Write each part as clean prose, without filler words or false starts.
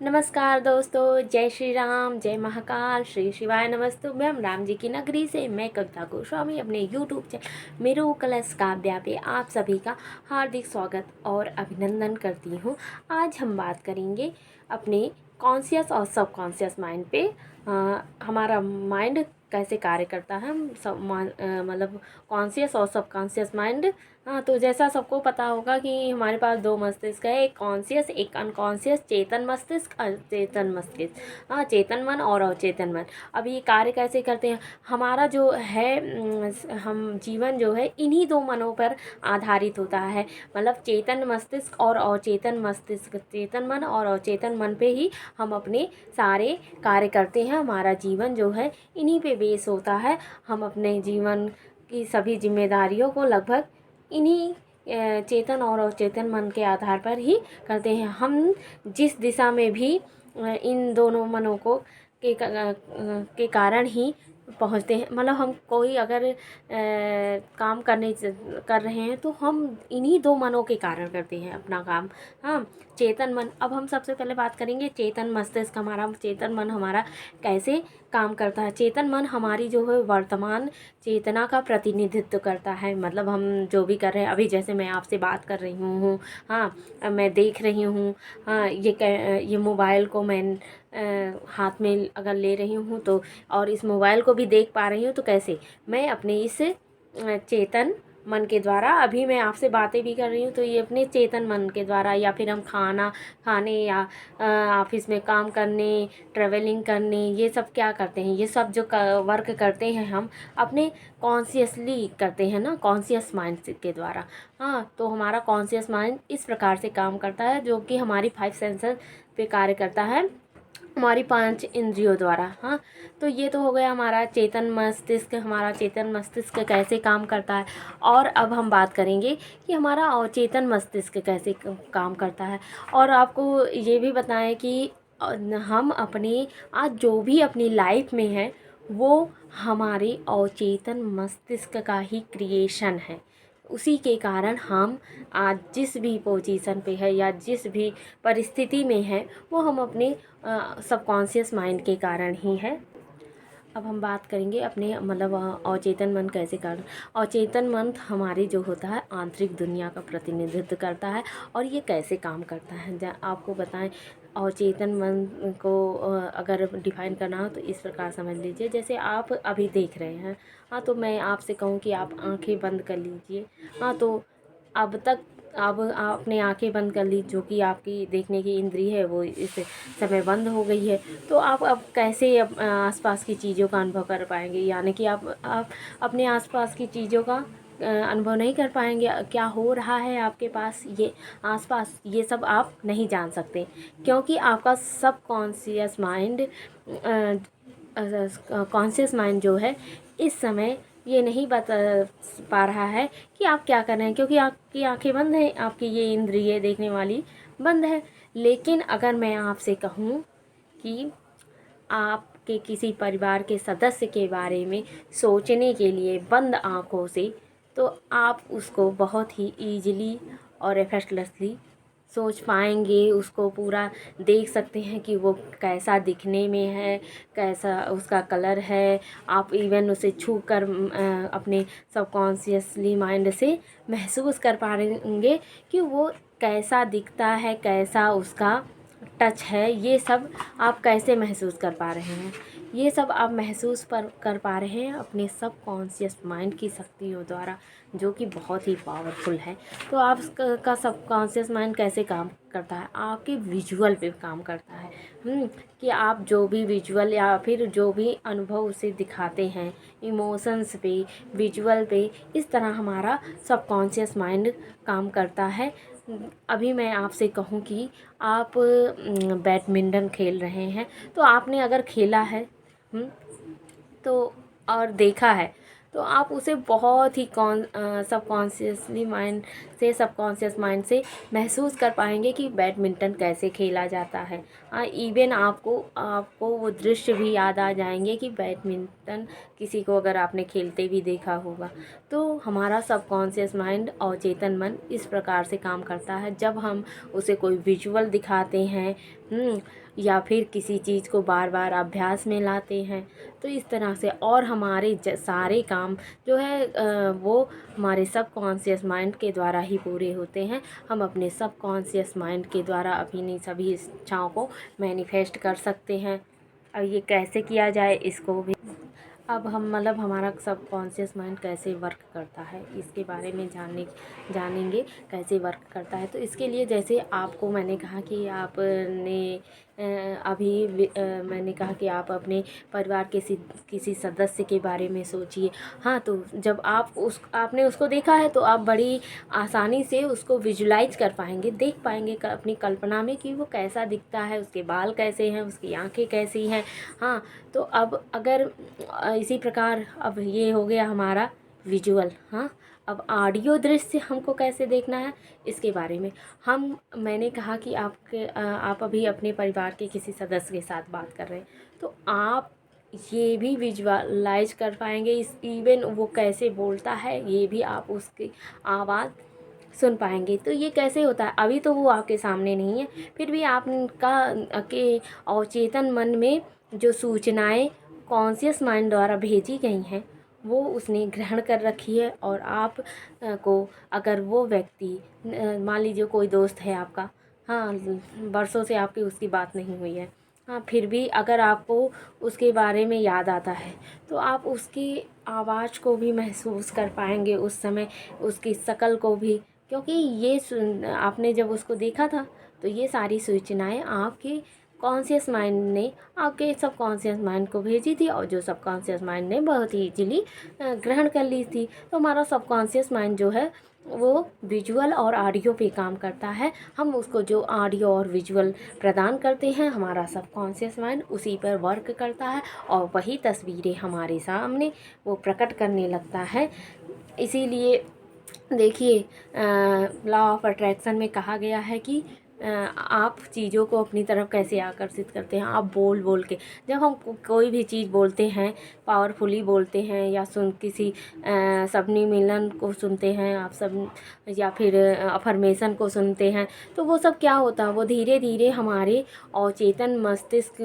नमस्कार दोस्तों, जय श्री राम, जय महाकाल, श्री शिवाय नमस्तुभ्यम। राम जी की नगरी से मैं कविता गोस्वामी अपने यूट्यूब चैनल मेरू कलश काव्या पे आप सभी का हार्दिक स्वागत और अभिनंदन करती हूँ। आज हम बात करेंगे अपने कॉन्शियस और सबकॉन्शियस माइंड पे। हमारा माइंड कैसे कार्य करता है, हम सब मतलब कॉन्शियस और सबकॉन्शियस माइंड। तो जैसा सबको पता होगा कि हमारे पास दो मस्तिष्क है, एक कॉन्शियस एक अनकॉन्शियस, चेतन मस्तिष्क अचेतन मस्तिष्क। चेतन मन और अचेतन मन। अब ये कार्य कैसे करते हैं? हमारा जो है हम जीवन जो है इन्हीं दो मनों पर आधारित होता है। मतलब चेतन मस्तिष्क और अचेतन मस्तिष्क, चेतन मन और अचेतन मन पे ही हम अपने सारे कार्य करते हैं। हमारा जीवन जो है इन्हीं पे बेस होता है। हम अपने जीवन की सभी जिम्मेदारियों को लगभग इन्हीं चेतन और अचेतन मन के आधार पर ही करते हैं। हम जिस दिशा में भी इन दोनों मनों को के कारण ही पहुँचते हैं। मतलब हम कोई अगर काम कर रहे हैं तो हम इन्हीं दो मनों के कारण करते हैं अपना काम। हाँ, चेतन मन। अब हम सबसे पहले बात करेंगे चेतन मस्तिष्क, हमारा चेतन मन हमारा कैसे काम करता है। चेतन मन हमारी जो है वर्तमान चेतना का प्रतिनिधित्व करता है। मतलब हम जो भी कर रहे हैं, अभी जैसे मैं आपसे बात कर रही हूँ, हाँ, मैं देख रही हूँ, हाँ, ये मोबाइल को मैं हाथ में अगर ले रही हूँ तो, और इस मोबाइल को भी देख पा रही हूँ, तो कैसे मैं अपने इस चेतन मन के द्वारा अभी मैं आपसे बातें भी कर रही हूँ, तो ये अपने चेतन मन के द्वारा, या फिर हम खाना खाने या ऑफिस में काम करने, ट्रेवलिंग करने, ये सब क्या करते हैं, ये सब जो वर्क करते हैं हम अपने कॉन्शियसली करते हैं ना, कॉन्शियस माइंड के द्वारा। हाँ, तो हमारा कॉन्शियस माइंड इस प्रकार से काम करता है, जो कि हमारी 5 सेंसर पे कार्य करता है, हमारी 5 इंद्रियों द्वारा। हाँ, तो ये तो हो गया हमारा चेतन मस्तिष्क। हमारा चेतन मस्तिष्क कैसे काम करता है। और अब हम बात करेंगे कि हमारा अचेतन मस्तिष्क कैसे काम करता है। और आपको ये भी बताएं कि हम अपने आज जो भी अपनी लाइफ में है वो हमारे अचेतन मस्तिष्क का ही क्रिएशन है। उसी के कारण हम आज जिस भी पोजीशन पे है या जिस भी परिस्थिति में है वो हम अपने सबकॉन्शियस माइंड के कारण ही है। अब हम बात करेंगे अपने मतलब अचेतन मन कैसे कारण। अचेतन मन हमारी जो होता है आंतरिक दुनिया का प्रतिनिधित्व करता है। और ये कैसे काम करता है आपको बताएं। अचेतन मन को अगर डिफाइन करना हो तो इस प्रकार समझ लीजिए, जैसे आप अभी देख रहे हैं, हाँ, तो मैं आपसे कहूँ कि आप आंखें बंद कर लीजिए। हाँ, तो अब आप अपने आंखें बंद कर ली, जो कि आपकी देखने की इंद्री है वो इस समय बंद हो गई है। तो आप अब कैसे आसपास की चीज़ों का अनुभव कर पाएंगे? यानी कि आप अपने आसपास की चीज़ों का अनुभव नहीं कर पाएंगे। क्या हो रहा है आपके पास, ये आसपास, ये सब आप नहीं जान सकते, क्योंकि आपका सब कॉन्शियस माइंड जो है इस समय ये नहीं बता पा रहा है कि आप क्या कर रहे हैं, क्योंकि आपकी आंखें बंद हैं, आपकी ये इंद्रिय देखने वाली बंद है। लेकिन अगर मैं आपसे कहूँ कि आपके किसी परिवार के सदस्य के बारे में सोचने के लिए बंद आँखों से, तो आप उसको बहुत ही ईजिली और एफर्टलेसली सोच पाएंगे। उसको पूरा देख सकते हैं कि वो कैसा दिखने में है, कैसा उसका कलर है। आप इवन उसे छू कर अपने सबकॉन्शियसली माइंड से महसूस कर पाएंगे कि वो कैसा दिखता है, कैसा उसका टच है। ये सब आप कैसे महसूस कर पा रहे हैं? ये सब आप महसूस कर पा रहे हैं अपने सबकॉन्शियस माइंड की शक्तियों द्वारा, जो कि बहुत ही पावरफुल है। तो आपका सबकॉन्शियस माइंड कैसे काम करता है? आपके विजुअल पे काम करता है। कि आप जो भी विजुअल या फिर जो भी अनुभव उसे दिखाते हैं, इमोशंस पे, विजुअल पे, इस तरह हमारा सबकॉन्शियस माइंड काम करता है। अभी मैं आपसे कहूँ कि आप बैडमिंटन खेल रहे हैं, तो आपने अगर खेला है तो और देखा है, तो आप उसे बहुत ही सबकॉन्शियसली माइंड से सबकॉन्शियस माइंड से महसूस कर पाएंगे कि बैडमिंटन कैसे खेला जाता है। इवन आपको आपको वो दृश्य भी याद आ जाएंगे कि बैडमिंटन किसी को अगर आपने खेलते भी देखा होगा। तो हमारा सबकॉन्शियस माइंड और चेतन मन इस प्रकार से काम करता है। जब हम उसे कोई विजुअल दिखाते हैं या फिर किसी चीज़ को बार बार अभ्यास में लाते हैं, तो इस तरह से और हमारे सारे काम जो है वो हमारे सबकॉन्शियस माइंड के द्वारा ही पूरे होते हैं। हम अपने सबकॉन्शियस माइंड के द्वारा अपनी सभी इच्छाओं को मैनिफेस्ट कर सकते हैं। अब ये कैसे किया जाए इसको भी अब हम मतलब हमारा सबकॉन्शियस माइंड कैसे वर्क करता है इसके बारे में जानेंगे कैसे वर्क करता है। तो इसके लिए जैसे आपको मैंने कहा कि आपने मैंने कहा कि आप अपने परिवार के किसी सदस्य के बारे में सोचिए। हाँ, तो जब आपने उसको देखा है तो आप बड़ी आसानी से उसको विजुलाइज कर पाएंगे, देख पाएंगे अपनी कल्पना में कि वो कैसा दिखता है, उसके बाल कैसे हैं, उसकी आंखें कैसी हैं। हाँ, तो अब अगर इसी प्रकार अब ये हो गया हमारा विजुअल। हाँ, अब ऑडियो दृश्य हमको कैसे देखना है इसके बारे में मैंने कहा कि आप अभी अपने परिवार के किसी सदस्य के साथ बात कर रहे हैं, तो आप ये भी विजुअलाइज कर पाएंगे इवन वो कैसे बोलता है ये भी आप उसकी आवाज़ सुन पाएंगे। तो ये कैसे होता है, अभी तो वो आपके सामने नहीं है, फिर भी आपका के अवचेतन मन में जो सूचनाएं कॉन्शियस माइंड द्वारा भेजी गई हैं वो उसने ग्रहण कर रखी है। और आप को अगर वो व्यक्ति मान लीजिए कोई दोस्त है आपका, हाँ, बरसों से आपकी उसकी बात नहीं हुई है, हाँ, फिर भी अगर आपको उसके बारे में याद आता है तो आप उसकी आवाज़ को भी महसूस कर पाएंगे उस समय, उसकी शक्ल को भी, क्योंकि आपने जब उसको देखा था तो ये सारी सूचनाएं आपके कॉन्शियस माइंड ने आपके सबकॉन्शियस माइंड को भेजी थी और जो सबकॉन्शियस माइंड ने बहुत ही इजीली ग्रहण कर ली थी। तो हमारा सबकॉन्शियस माइंड जो है वो विजुअल और ऑडियो पे काम करता है। हम उसको जो ऑडियो और विजुअल प्रदान करते हैं हमारा सबकॉन्शियस माइंड उसी पर वर्क करता है और वही तस्वीरें हमारे सामने वो प्रकट करने लगता है। इसीलिए देखिए लॉ ऑफ अट्रैक्शन में कहा गया है कि आप चीज़ों को अपनी तरफ कैसे आकर्षित करते हैं। आप बोल बोल के जब हम कोई भी चीज़ बोलते हैं, पावरफुली बोलते हैं या किसी सबनी मिलन को सुनते हैं आप सब, या फिर अफर्मेशन को सुनते हैं, तो वो सब क्या होता है, वो धीरे धीरे हमारे अवचेतन मस्तिष्क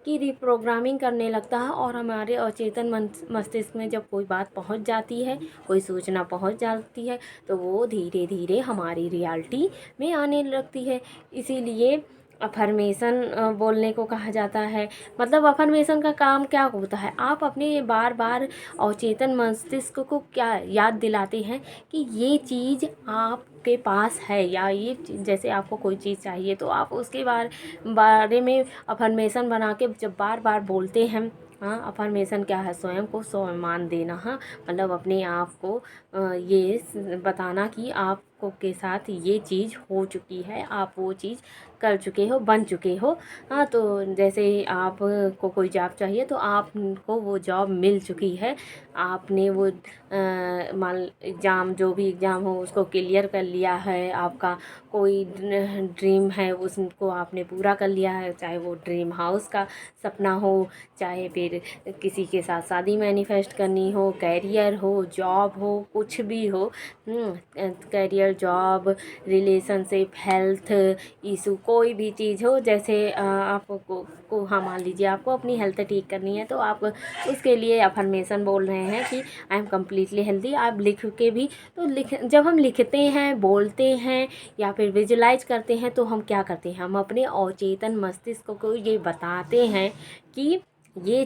की रिप्रोग्रामिंग करने लगता है। और हमारे अवचेतन मस्तिष्क में जब कोई बात पहुंच जाती है, कोई सूचना पहुंच जाती है, तो वो धीरे धीरे हमारी रियलिटी में आने लगती है। इसीलिए अफर्मेशन बोलने को कहा जाता है। मतलब अफर्मेशन का काम क्या होता है, आप अपने बार बार अवचेतन मस्तिष्क को क्या याद दिलाते हैं कि ये चीज़ आपके पास है, या ये जैसे आपको कोई चीज़ चाहिए तो आप उसके बारे में अफर्मेशन बना के जब बार बार बोलते हैं। हाँ, अफर्मेशन क्या है, स्वयं को सम्मान देना। हाँ, मतलब अपने आप को ये बताना कि आपको के साथ ये चीज़ हो चुकी है, आप वो चीज़ कर चुके हो, बन चुके हो। हाँ, तो जैसे आपको कोई जॉब चाहिए तो आपको वो जॉब मिल चुकी है, आपने वो मान एग्ज़ाम जो भी एग्ज़ाम हो उसको क्लियर कर लिया है, आपका कोई ड्रीम है उसको आपने पूरा कर लिया है, चाहे वो ड्रीम हाउस का सपना हो, चाहे फिर किसी के साथ शादी मैनिफेस्ट करनी हो, कैरियर हो, जॉब हो, कुछ भी हो, career, job, relationship, health issue, कोई भी चीज़ हो। जैसे आपको हाँ, मान लीजिए आपको अपनी हेल्थ ठीक करनी है तो आप उसके लिए अफर्मेशन बोल रहे हैं कि आई एम कम्प्लीटली हेल्दी। आप लिख के भी तो जब हम लिखते हैं, बोलते हैं या फिर विजुलाइज करते हैं तो हम क्या करते हैं, हम अपने अवचेतन मस्तिष्क को ये बताते हैं कि ये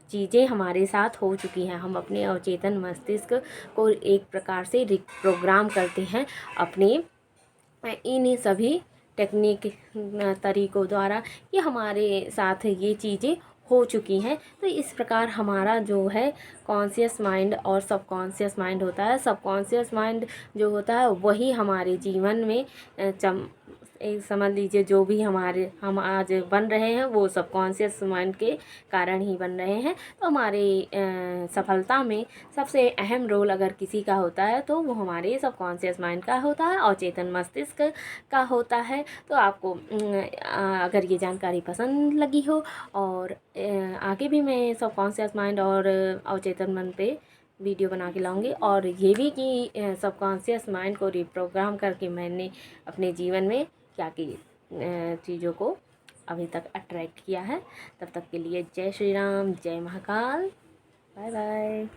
चीज़ें हमारे साथ हो चुकी हैं। हम अपने अवचेतन मस्तिष्क को एक प्रकार से रिप्रोग्राम करते हैं अपने इन सभी टेक्निक तरीक़ों द्वारा कि हमारे साथ ये चीज़ें हो चुकी हैं। तो इस प्रकार हमारा जो है कॉन्शियस माइंड और सबकॉन्शियस माइंड होता है। सबकॉन्शियस माइंड जो होता है वही हमारे जीवन में एक समझ लीजिए जो भी हम आज बन रहे हैं वो सबकॉन्शियस माइंड के कारण ही बन रहे हैं। तो हमारे सफलता में सबसे अहम रोल अगर किसी का होता है तो वो हमारे सबकॉन्शियस माइंड का होता है और चेतन मस्तिष्क का होता है। तो आपको अगर ये जानकारी पसंद लगी हो और आगे भी मैं सबकॉन्शियस माइंड और अवचेतन मन पे वीडियो बना के लाऊंगी, और ये भी कि सबकॉन्शियस माइंड को रिप्रोग्राम करके मैंने अपने जीवन में क्या की चीज़ों को अभी तक अट्रैक्ट किया है। तब तक के लिए जय श्री राम, जय महाकाल, बाय बाय।